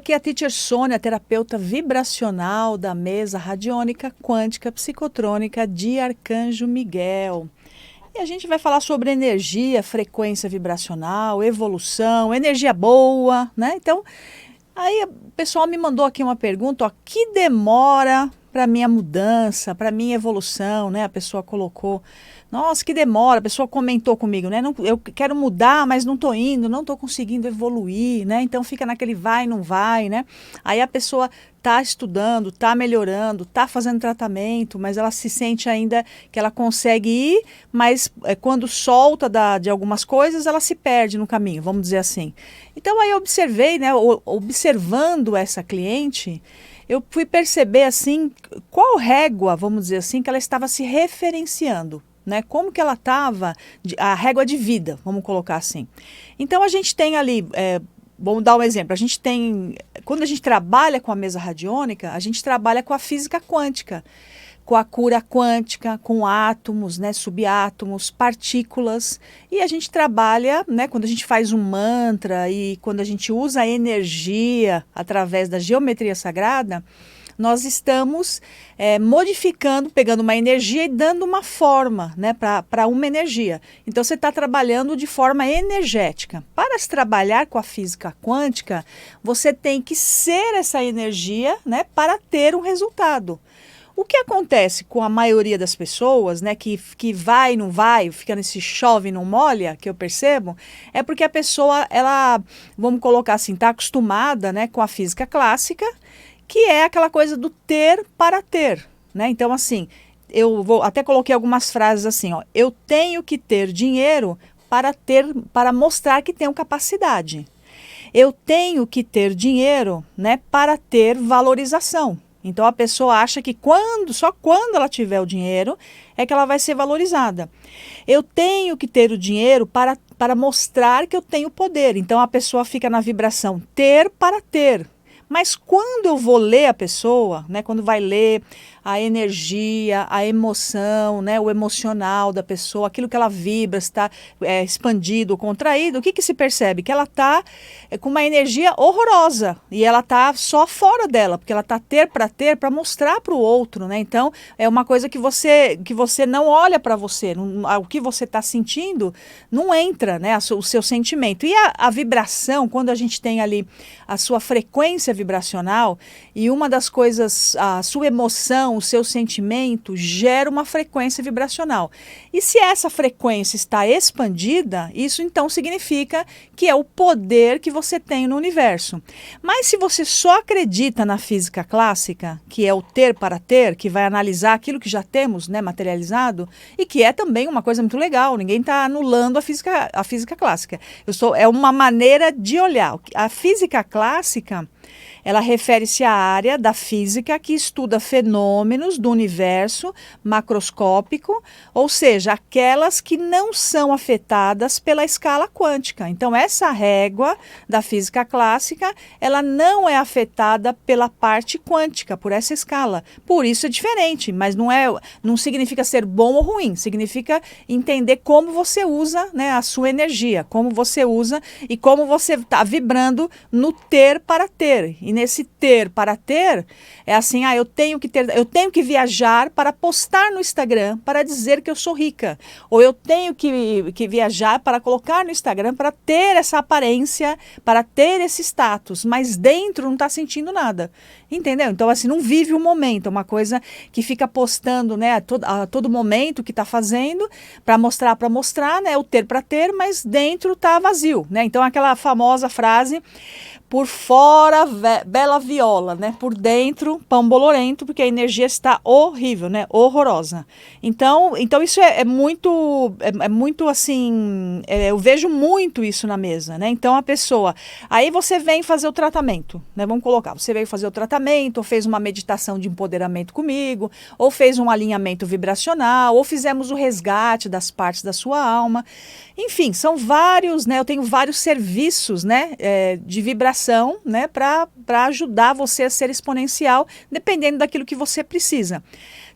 aqui é a Teacher Sônia, terapeuta vibracional da mesa radiônica quântica psicotrônica de Arcanjo Miguel. E a gente vai falar sobre energia, frequência vibracional, evolução, energia boa, né? Então, aí o pessoal me mandou aqui uma pergunta, ó, que demora para minha mudança, para minha evolução, né? A pessoa colocou, nossa, que demora, a pessoa comentou comigo, né? Não, eu quero mudar, mas não estou indo, não estou conseguindo evoluir, né? Então fica naquele vai, não vai, né? Aí a pessoa está estudando, está melhorando, está fazendo tratamento, mas ela se sente ainda que ela consegue ir, mas quando solta de algumas coisas, ela se perde no caminho, vamos dizer assim. Então aí eu observei, né? Observando essa cliente, eu fui perceber assim, qual régua, vamos dizer assim, que ela estava se referenciando. Né, como que ela estava, a régua de vida, vamos colocar assim. Então a gente tem ali, vamos dar um exemplo, a gente tem, quando a gente trabalha com a mesa radiônica, a gente trabalha com a física quântica, com a cura quântica, com átomos, né, subátomos, partículas, e a gente trabalha, né, quando a gente faz um mantra e quando a gente usa a energia através da geometria sagrada, nós estamos modificando, pegando uma energia e dando uma forma, né, para uma energia. Então você está trabalhando de forma energética. Para se trabalhar com a física quântica, você tem que ser essa energia, né, para ter um resultado. O que acontece com a maioria das pessoas, né, que vai e não vai, fica nesse chove e não molha, que eu percebo, é porque a pessoa, ela, vamos colocar assim, está acostumada, né, com a física clássica, que é aquela coisa do ter para ter, né? Então, assim, até coloquei algumas frases assim, ó, eu tenho que ter dinheiro para mostrar que tenho capacidade. Eu tenho que ter dinheiro, né, para ter valorização. Então a pessoa acha que só quando ela tiver o dinheiro é que ela vai ser valorizada. Eu tenho que ter o dinheiro para mostrar que eu tenho poder. Então a pessoa fica na vibração ter para ter. Mas quando eu vou ler a pessoa, né, quando vai ler a energia, a emoção, né, o emocional da pessoa, aquilo que ela vibra, está expandido ou contraído, o que se percebe? Que ela está com uma energia horrorosa e ela está só fora dela, porque ela está ter, para mostrar para o outro, né? Então, é uma coisa que você não olha para você, o que você está sentindo não entra, né, o seu sentimento. E a vibração, quando a gente tem ali a sua frequência vibracional e uma das coisas, a sua emoção, o seu sentimento gera uma frequência vibracional. E se essa frequência está expandida, isso então significa que é o poder que você tem no universo. Mas se você só acredita na física clássica, que é o ter para ter, que vai analisar aquilo que já temos, né, materializado, e que é também uma coisa muito legal, ninguém está anulando a física clássica. É uma maneira de olhar. A física clássica, ela refere-se à área da física que estuda fenômenos do universo macroscópico, ou seja, aquelas que não são afetadas pela escala quântica. Então, essa régua da física clássica, ela não é afetada pela parte quântica, por essa escala. Por isso é diferente, mas não significa ser bom ou ruim, significa entender como você usa, né, a sua energia, como você usa e como você está vibrando no ter para ter. E nesse ter para ter, é assim, eu tenho que viajar para postar no Instagram para dizer que eu sou rica. Ou eu tenho que viajar para colocar no Instagram para ter essa aparência, para ter esse status, mas dentro não está sentindo nada. Entendeu? Então, assim, não vive o momento, é uma coisa que fica postando, né, a todo momento que está fazendo, para mostrar, né, o ter para ter, mas dentro está vazio, né? Então, aquela famosa frase, por fora, bela viola, né? Por dentro, pão bolorento, porque a energia está horrível, né? Horrorosa. Então isso é muito assim, eu vejo muito isso na mesa, né? Então a pessoa, aí você vem fazer o tratamento, né? Vamos colocar, você veio fazer o tratamento, ou fez uma meditação de empoderamento comigo, ou fez um alinhamento vibracional, ou fizemos o resgate das partes da sua alma. Enfim, são vários, né? Eu tenho vários serviços, né? De vibração vibração, né, para ajudar você a ser exponencial, dependendo daquilo que você precisa.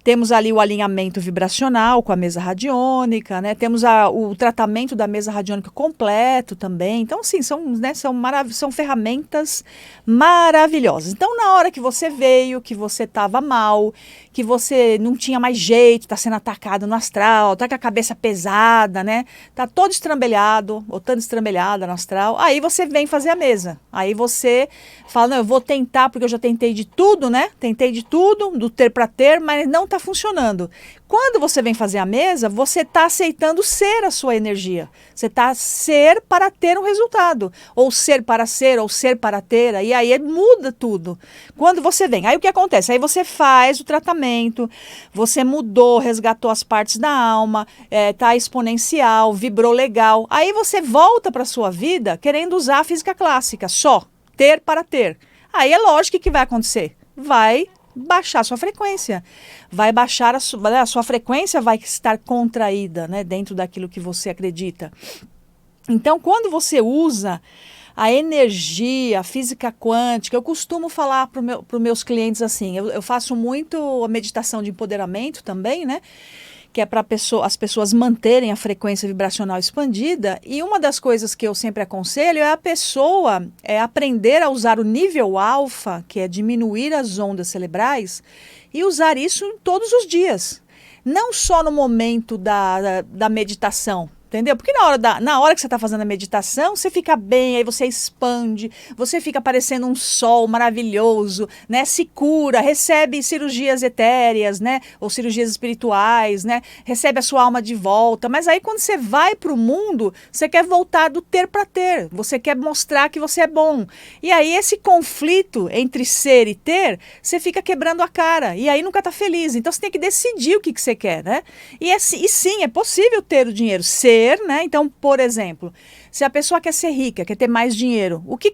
Temos ali o alinhamento vibracional com a mesa radiônica, né? Temos o tratamento da mesa radiônica completo também. Então, sim, são ferramentas maravilhosas. Então, na hora que você veio, que você estava mal, que você não tinha mais jeito, está sendo atacado no astral, está com a cabeça pesada, né? Está todo estrambelhado, ou toda estrambelhada no astral, aí você vem fazer a mesa. Aí você fala, não, eu vou tentar, porque eu já tentei de tudo, né? Tentei de tudo, do ter para ter, mas não está funcionando. Quando você vem fazer a mesa, você está aceitando ser a sua energia. Você está ser para ter um resultado. Ou ser para ser, ou ser para ter. E aí muda tudo. Quando você vem, aí o que acontece? Aí você faz o tratamento, você mudou, resgatou as partes da alma, está exponencial, vibrou legal. Aí você volta para a sua vida querendo usar a física clássica, só ter para ter. Aí é lógico que vai acontecer. Vai baixar a sua frequência, vai baixar a sua frequência vai estar contraída, né, dentro daquilo que você acredita. Então, quando você usa a energia, a física quântica, eu costumo falar para os meus clientes assim, eu faço muito a meditação de empoderamento também, né, que é para as pessoas manterem a frequência vibracional expandida. E uma das coisas que eu sempre aconselho é a pessoa aprender a usar o nível alfa, que é diminuir as ondas cerebrais, e usar isso em todos os dias. Não só no momento da meditação. Entendeu? Porque na hora que você está fazendo a meditação, você fica bem, aí você expande, você fica parecendo um sol maravilhoso, né? Se cura, recebe cirurgias etéreas, né? Ou cirurgias espirituais, né? Recebe a sua alma de volta. Mas aí quando você vai para o mundo, você quer voltar do ter para ter. Você quer mostrar que você é bom. E aí esse conflito entre ser e ter, você fica quebrando a cara. E aí nunca está feliz. Então você tem que decidir o que você quer, né? E sim, é possível ter o dinheiro, ser, né? Então, por exemplo, se a pessoa quer ser rica, quer ter mais dinheiro, o que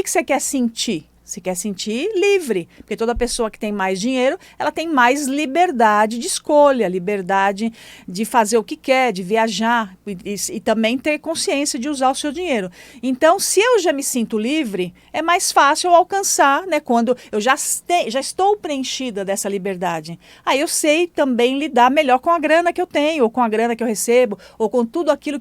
você quer sentir? Você quer sentir livre, porque toda pessoa que tem mais dinheiro, ela tem mais liberdade de escolha, liberdade de fazer o que quer, de viajar e também ter consciência de usar o seu dinheiro. Então, se eu já me sinto livre, é mais fácil eu alcançar, né? Quando eu já estou preenchida dessa liberdade. Aí eu sei também lidar melhor com a grana que eu tenho, ou com a grana que eu recebo, ou com tudo aquilo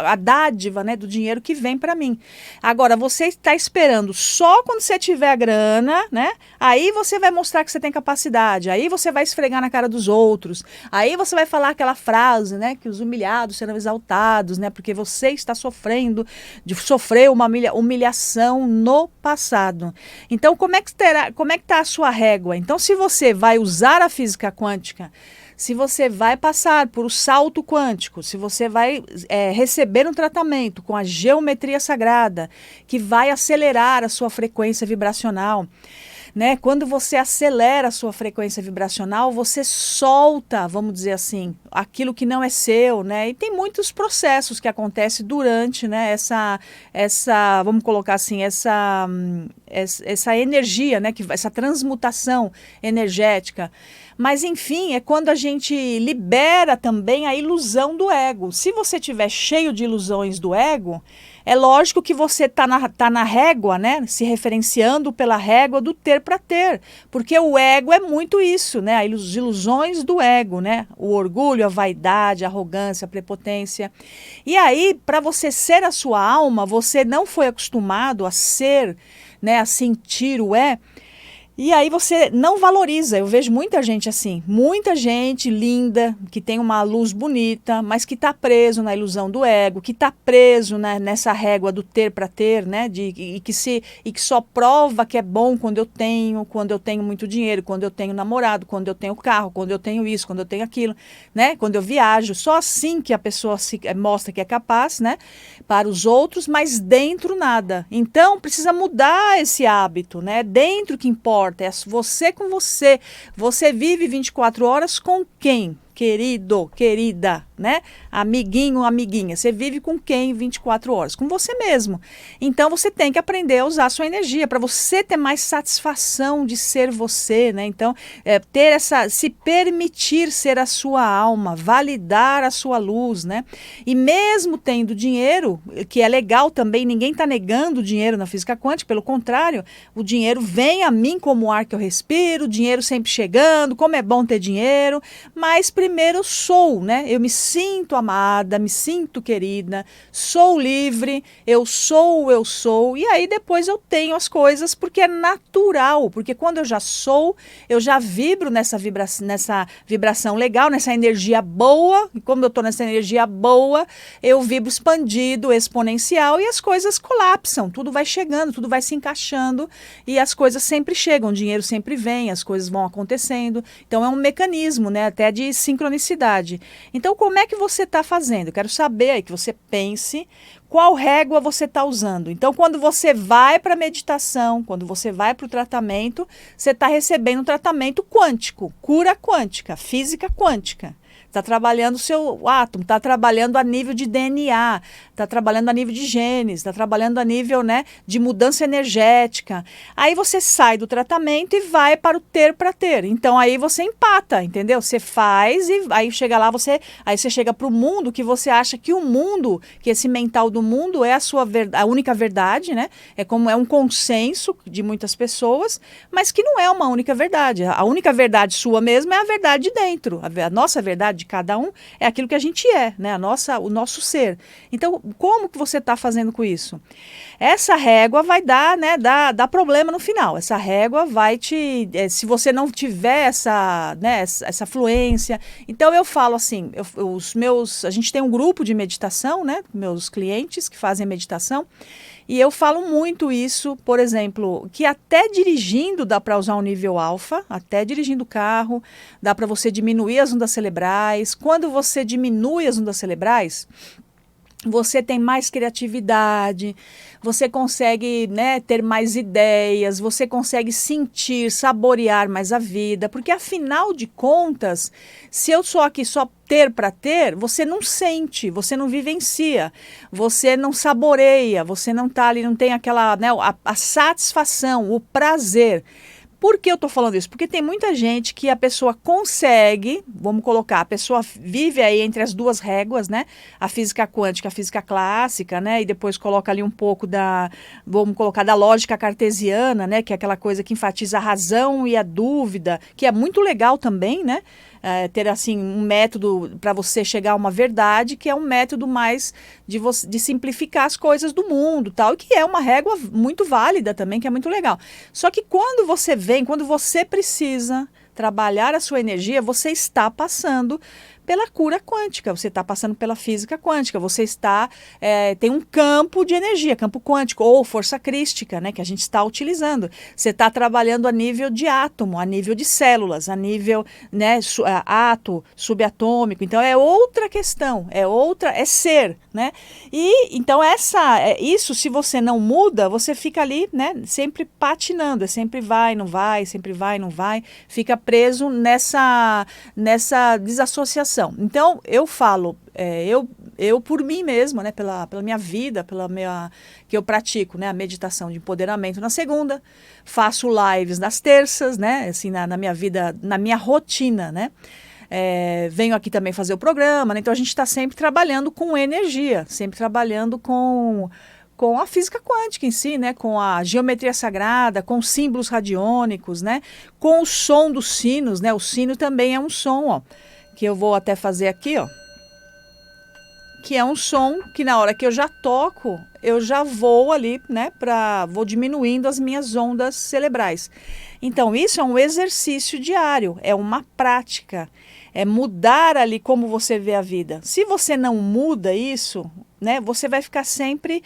a dádiva, né, do dinheiro que vem para mim. Agora, você está esperando só quando você tiver a grana, né? Aí você vai mostrar que você tem capacidade, aí você vai esfregar na cara dos outros, aí você vai falar aquela frase, né? Que os humilhados serão exaltados, né? Porque você está sofreu uma humilhação no passado. Então, como é que está a sua régua? Então, se você vai usar a física quântica, se você vai passar por um salto quântico, se você vai receber um tratamento com a geometria sagrada, que vai acelerar a sua frequência vibracional, né? Quando você acelera a sua frequência vibracional, você solta, vamos dizer assim, aquilo que não é seu, né? E tem muitos processos que acontecem durante, né, vamos colocar assim, essa energia, né, essa transmutação energética. Mas, enfim, é quando a gente libera também a ilusão do ego. Se você estiver cheio de ilusões do ego, é lógico que você está na régua, né? Se referenciando pela régua do ter para ter. Porque o ego é muito isso, né? As ilusões do ego, né? O orgulho, a vaidade, a arrogância, a prepotência. E aí, para você ser a sua alma, você não foi acostumado a ser, né? A sentir o E aí você não valoriza. Eu vejo muita gente assim, muita gente linda, que tem uma luz bonita, mas que está preso na ilusão do ego, que está preso, né, nessa régua do ter para ter, né, e que só prova que é bom quando eu tenho muito dinheiro, quando eu tenho namorado, quando eu tenho carro, quando eu tenho isso, quando eu tenho aquilo, né, quando eu viajo. Só assim que a pessoa mostra que é capaz, né, para os outros, mas dentro nada. Então precisa mudar esse hábito, né, dentro que importa. É você com você. Você vive 24 horas com quem? querido, querida, né? Amiguinho, amiguinha. Você vive com quem 24 horas? Com você mesmo. Então você tem que aprender a usar a sua energia para você ter mais satisfação de ser você, né? Então, ter se permitir ser a sua alma, validar a sua luz, né? E mesmo tendo dinheiro, que é legal também, ninguém está negando o dinheiro na física quântica, pelo contrário, o dinheiro vem a mim como o ar que eu respiro, o dinheiro sempre chegando, como é bom ter dinheiro, mas primeiro eu sou, né? Eu me sinto amada, me sinto querida, sou livre, eu sou, e aí depois eu tenho as coisas porque é natural, porque quando eu já sou, eu já vibro nessa vibração legal, nessa energia boa, e como eu estou nessa energia boa, eu vibro expandido, exponencial, e as coisas colapsam, tudo vai chegando, tudo vai se encaixando, e as coisas sempre chegam, o dinheiro sempre vem, as coisas vão acontecendo, então é um mecanismo, né, até de sincronicidade. Então como é que você está fazendo? Eu quero saber aí que você pense qual régua você está usando. Então, quando você vai para a meditação, quando você vai para o tratamento, você está recebendo um tratamento quântico, cura quântica, física quântica. Está trabalhando o seu átomo, está trabalhando a nível de DNA, está trabalhando a nível de genes, está trabalhando a nível, né, de mudança energética. Aí você sai do tratamento e vai para o ter para ter. Então aí você empata, entendeu? Você faz e aí chega lá, aí você chega para o mundo que você acha que o mundo, que esse mental do mundo é a única verdade, né? É um consenso de muitas pessoas, mas que não é uma única verdade. A única verdade sua mesmo é a verdade de dentro. A nossa verdade de cada um é aquilo que a gente é, né? O nosso ser. Então, como que você está fazendo com isso? Essa régua vai dar, né, dar problema no final. Essa régua vai se você não tiver essa fluência. Então eu falo assim, a gente tem um grupo de meditação, né? Meus clientes que fazem meditação. E eu falo muito isso, por exemplo, que até dirigindo dá para usar um nível alfa, até dirigindo o carro, dá para você diminuir as ondas cerebrais. Quando você diminui as ondas cerebrais, você tem mais criatividade, você consegue, né, ter mais ideias, você consegue sentir, saborear mais a vida, porque afinal de contas, se eu sou aqui só ter para ter, você não sente, você não vivencia, você não saboreia, você não está ali, não tem aquela, né, a satisfação, o prazer. Por que eu estou falando isso? Porque tem muita gente que a pessoa consegue, vamos colocar, a pessoa vive aí entre as duas réguas, né? A física quântica, a física clássica, né? E depois coloca ali um pouco vamos colocar, da lógica cartesiana, né? Que é aquela coisa que enfatiza a razão e a dúvida, que é muito legal também, né? Ter assim um método para você chegar a uma verdade, que é um método mais de simplificar as coisas do mundo, tal, e que é uma régua muito válida também, que é muito legal. Só que quando você precisa trabalhar a sua energia, você está passando pela cura quântica, você está passando pela física quântica, você tem um campo de energia, campo quântico, ou força crística, né, que a gente está utilizando. Você está trabalhando a nível de átomo, a nível de células, a nível, né, átomo, subatômico. Então é outra questão, é ser, né? E então isso, se você não muda, você fica ali, né, sempre patinando, sempre vai, não vai, sempre vai, não vai, fica preso nessa desassociação. Então, eu falo, eu por mim mesma, né, pela minha vida, que eu pratico, né, a meditação de empoderamento na segunda, faço lives nas terças, né, assim, na minha vida, na minha rotina, né, venho aqui também fazer o programa, né, então a gente está sempre trabalhando com energia, sempre trabalhando com a física quântica em si, né, com a geometria sagrada, com símbolos radiônicos, né, com o som dos sinos, né, o sino também é um som, ó, que eu vou até fazer aqui, ó, que é um som que na hora que eu já toco, eu já vou ali, né, vou diminuindo as minhas ondas cerebrais. Então, isso é um exercício diário, é uma prática, é mudar ali como você vê a vida. Se você não muda isso, né, você vai ficar sempre,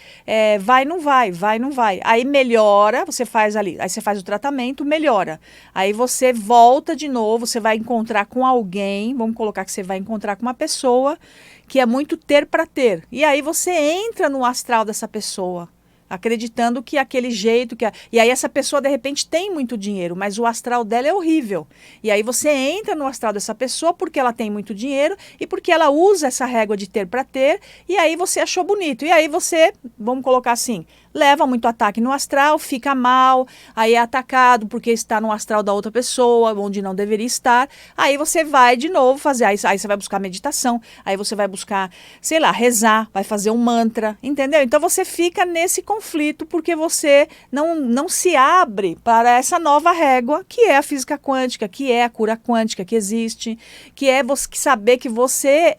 vai, não vai, vai, não vai. Aí melhora, você faz ali, aí você faz o tratamento, melhora. Aí você volta de novo, você vai encontrar com alguém, vamos colocar que você vai encontrar com uma pessoa que é muito ter para ter. E aí você entra no astral dessa pessoa. acreditando que aquele jeito e aí essa pessoa de repente tem muito dinheiro, mas o astral dela é horrível. E aí você entra no astral dessa pessoa porque ela tem muito dinheiro e porque ela usa essa régua de ter para ter, e aí você achou bonito. E aí você, vamos colocar assim, leva muito ataque no astral, fica mal, aí é atacado porque está no astral da outra pessoa, onde não deveria estar. Aí você vai de novo fazer, aí você vai buscar meditação, aí você vai buscar, sei lá, rezar, vai fazer um mantra, entendeu? Então você fica nesse conflito porque você não se abre para essa nova régua, que é a física quântica, que é a cura quântica que existe, que é você saber que você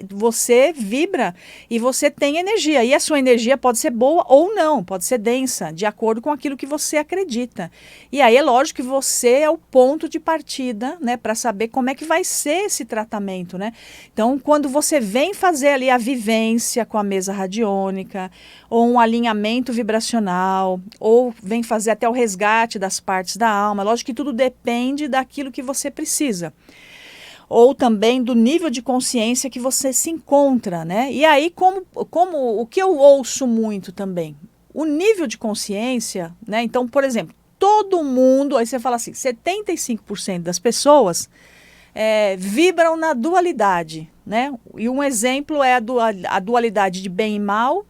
vibra e você tem energia. E a sua energia pode ser boa ou não, pode ser densa, de acordo com aquilo que você acredita. E aí é lógico que você é o ponto de partida, né, para saber como é que vai ser esse tratamento, né? Então, quando você vem fazer ali a vivência com a mesa radiônica, ou um alinhamento vibracional, ou vem fazer até o resgate das partes da alma, lógico que tudo depende daquilo que você precisa. Ou também do nível de consciência que você se encontra, né? E aí, como o que eu ouço muito também, o nível de consciência, né? Então, por exemplo, todo mundo, aí você fala assim, 75% das pessoas vibram na dualidade, né? E um exemplo é a dualidade de bem e mal,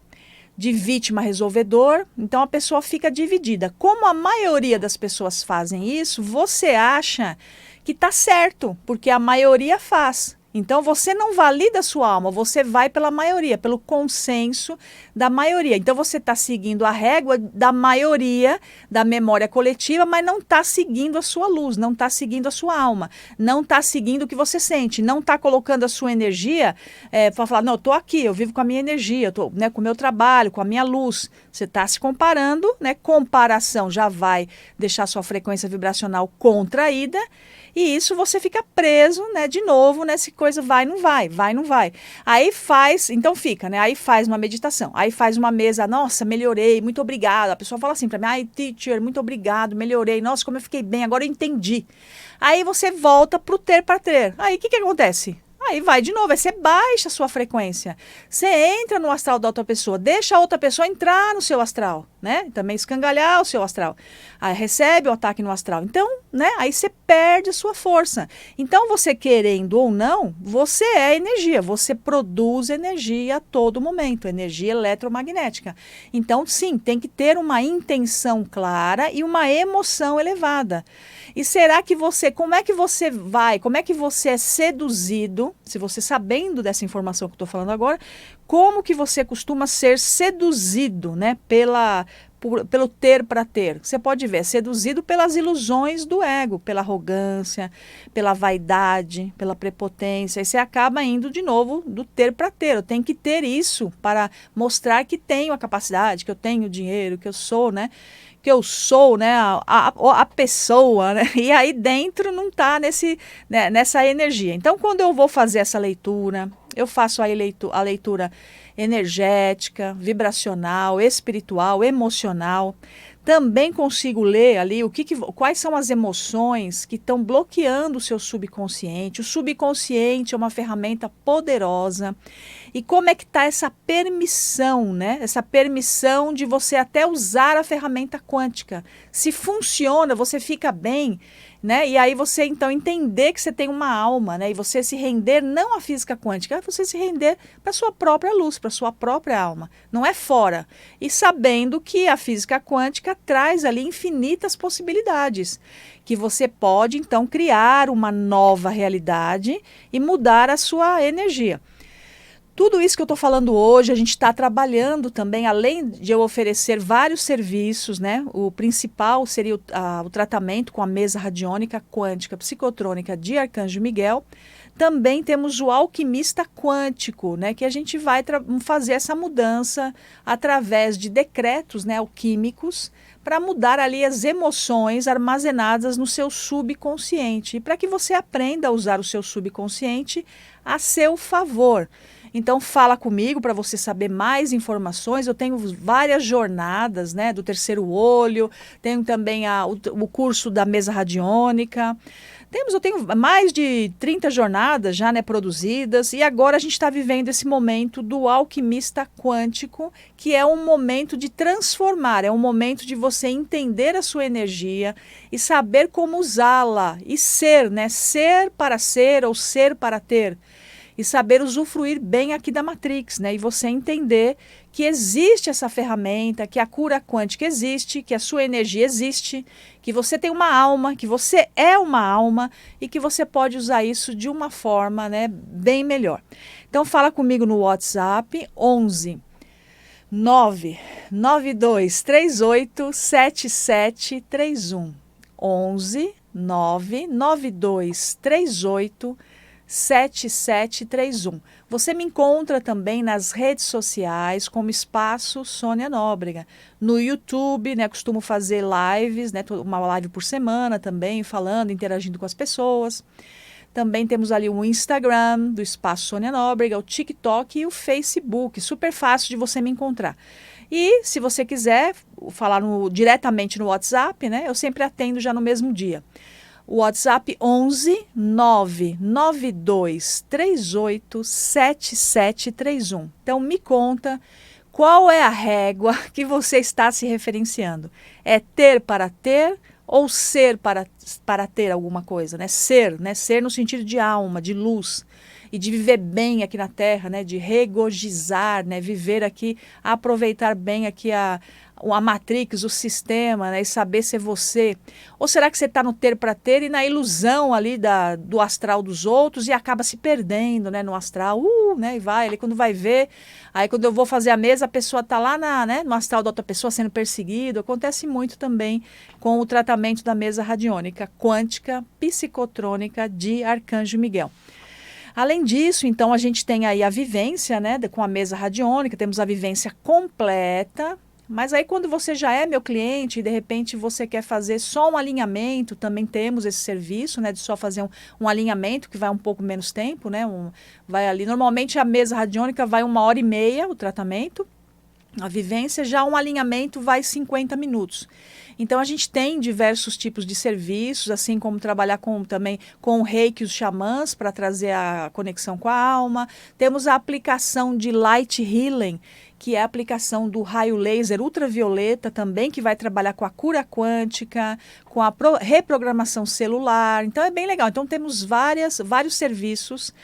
de vítima resolvedor. Então a pessoa fica dividida. Como a maioria das pessoas fazem isso, você acha que está certo, porque a maioria faz. Então você não valida a sua alma, você vai pela maioria, pelo consenso da maioria. Então você está seguindo a régua da maioria, da memória coletiva, mas não está seguindo a sua luz, não está seguindo a sua alma, não está seguindo o que você sente, não está colocando a sua energia para falar, não, eu estou aqui, eu vivo com a minha energia, eu estou, né, com o meu trabalho, com a minha luz. Você está se comparando, né? Comparação já vai deixar sua frequência vibracional contraída. E isso você fica preso, né, de novo, nessa coisa vai, não vai, vai, não vai. Aí faz, então fica, né, aí faz uma meditação, aí faz uma mesa, nossa, melhorei, muito obrigado. A pessoa fala assim para mim, ai, teacher, muito obrigado, melhorei, nossa, como eu fiquei bem, agora eu entendi. Aí você volta pro ter para ter. Aí o que acontece? Aí vai de novo, aí você baixa a sua frequência. Você entra no astral da outra pessoa, deixa a outra pessoa entrar no seu astral, né? Também escangalhar o seu astral. Aí recebe o ataque no astral. Então, né? Aí você perde a sua força. Então, você querendo ou não, você é energia. Você produz energia a todo momento, energia eletromagnética. Então, sim, tem que ter uma intenção clara e uma emoção elevada. E será que como é que você é seduzido, se você sabendo dessa informação que eu estou falando agora, como que você costuma ser seduzido, né, pelo ter para ter? Você pode ver, seduzido pelas ilusões do ego, pela arrogância, pela vaidade, pela prepotência, e você acaba indo de novo do ter para ter. Eu tenho que ter isso para mostrar que tenho a capacidade, que eu tenho dinheiro, que eu sou, né? Que eu sou, né, a pessoa, né? E aí dentro não está nessa energia. Então, quando eu vou fazer essa leitura, eu faço a leitura energética, vibracional, espiritual, emocional. Também consigo ler ali quais são as emoções que estão bloqueando o seu subconsciente. O subconsciente é uma ferramenta poderosa. E como é que está essa permissão, né? Essa permissão de você até usar a ferramenta quântica. Se funciona, você fica bem, né? E aí você então entender que você tem uma alma, né? E você se render não à física quântica, é você se render para a sua própria luz, para a sua própria alma. Não é fora. E sabendo que a física quântica traz ali infinitas possibilidades, que você pode então criar uma nova realidade e mudar a sua energia. Tudo isso que eu estou falando hoje, a gente está trabalhando também, além de eu oferecer vários serviços, né? O principal seria o tratamento com a mesa radiônica quântica psicotrônica de Arcanjo Miguel. Também temos o alquimista quântico, né? Que a gente vai fazer essa mudança através de decretos, né, alquímicos, para mudar ali as emoções armazenadas no seu subconsciente. E para que você aprenda a usar o seu subconsciente a seu favor. Então fala comigo para você saber mais informações. Eu tenho várias jornadas, né, do terceiro olho, tenho também o curso da mesa radiônica, Eu tenho mais de 30 jornadas já, né, produzidas, e agora a gente está vivendo esse momento do alquimista quântico, que é um momento de transformar, é um momento de você entender a sua energia e saber como usá-la e ser, né, ser para ser ou ser para ter. E saber usufruir bem aqui da Matrix, né? E você entender que existe essa ferramenta, que a cura quântica existe, que a sua energia existe, que você tem uma alma, que você é uma alma e que você pode usar isso de uma forma, né, bem melhor. Então fala comigo no WhatsApp 11 992 38 7731. 11 992 38 7731. Você me encontra também nas redes sociais como Espaço Sônia Nóbrega. No YouTube, né, costumo fazer lives, né, uma live por semana também, falando, interagindo com as pessoas. Também temos ali o Instagram do Espaço Sônia Nóbrega, o TikTok e o Facebook. Super fácil de você me encontrar. E se você quiser falar diretamente no WhatsApp, né, eu sempre atendo já no mesmo dia. O WhatsApp 11 992 38 7731. Então me conta qual é a régua que você está se referenciando. É ter para ter ou ser para ter alguma coisa, né? Ser, né? Ser no sentido de alma, de luz e de viver bem aqui na Terra, né? De regozijar, né? Viver aqui, aproveitar bem aqui a Matrix, o sistema, né, e saber ser você. Ou será que você está no ter para ter e na ilusão ali do astral dos outros e acaba se perdendo, né, no astral, né, e vai, ali quando vai ver, aí quando eu vou fazer a mesa, a pessoa está lá né, no astral da outra pessoa sendo perseguido. Acontece muito também com o tratamento da mesa radiônica quântica psicotrônica de Arcanjo Miguel. Além disso, então, a gente tem aí a vivência, né, com a mesa radiônica, temos a vivência completa. Mas aí quando você já é meu cliente e de repente você quer fazer só um alinhamento, também temos esse serviço, né, de só fazer um alinhamento que vai um pouco menos tempo, né, vai ali. Normalmente a mesa radiônica vai 1h30 o tratamento, a vivência, já um alinhamento vai 50 minutos. Então a gente tem diversos tipos de serviços, assim como trabalhar também com o reiki e os xamãs para trazer a conexão com a alma. Temos a aplicação de Light Healing, que é a aplicação do raio laser ultravioleta também, que vai trabalhar com a cura quântica, com a reprogramação celular. Então é bem legal. Então temos vários serviços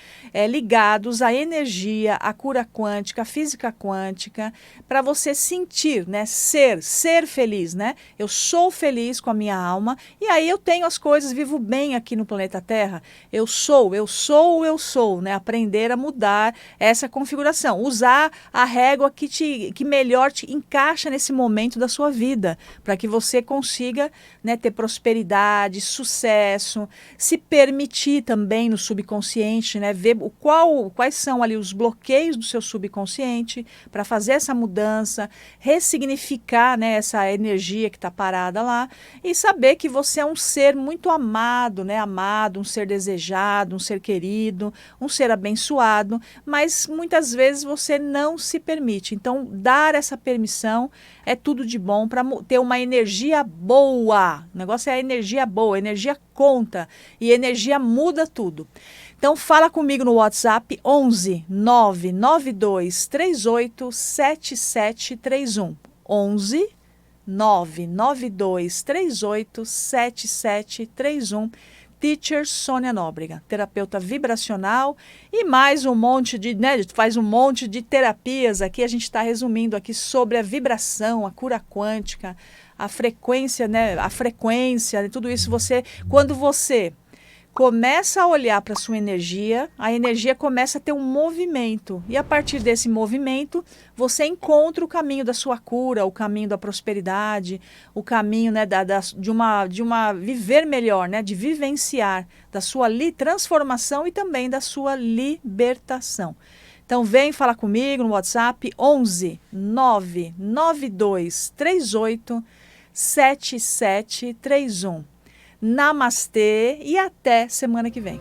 ligados à energia, à cura quântica, à física quântica, para você sentir, né, ser feliz, né? Eu sou feliz com a minha alma e aí eu tenho as coisas, vivo bem aqui no planeta Terra. Eu sou, né? Aprender a mudar essa configuração, usar a régua que melhor te encaixa nesse momento da sua vida, para que você consiga, né, ter prosperidade, sucesso, se permitir também no subconsciente, né, ver quais são ali os bloqueios do seu subconsciente para fazer essa mudança, ressignificar, né, essa energia que está parada lá e saber que você é um ser muito amado, né, um ser desejado, um ser querido, um ser abençoado, mas muitas vezes você não se permite. Então, dar essa permissão é tudo de bom para ter uma energia boa. O negócio é a energia boa, a energia conta e a energia muda tudo. Então, fala comigo no WhatsApp 11 992 38 7731. 11 992 38 7731. Teacher Sônia Nóbrega, terapeuta vibracional e mais um monte de, né, faz um monte de terapias aqui. A gente está resumindo aqui sobre a vibração, a cura quântica, a frequência, né, tudo isso. Quando você começa a olhar para a sua energia, a energia começa a ter um movimento. E a partir desse movimento, você encontra o caminho da sua cura, o caminho da prosperidade, o caminho, né, de uma viver melhor, né, de vivenciar, da sua transformação e também da sua libertação. Então vem falar comigo no WhatsApp 11 992 38 7731. Namastê e até semana que vem.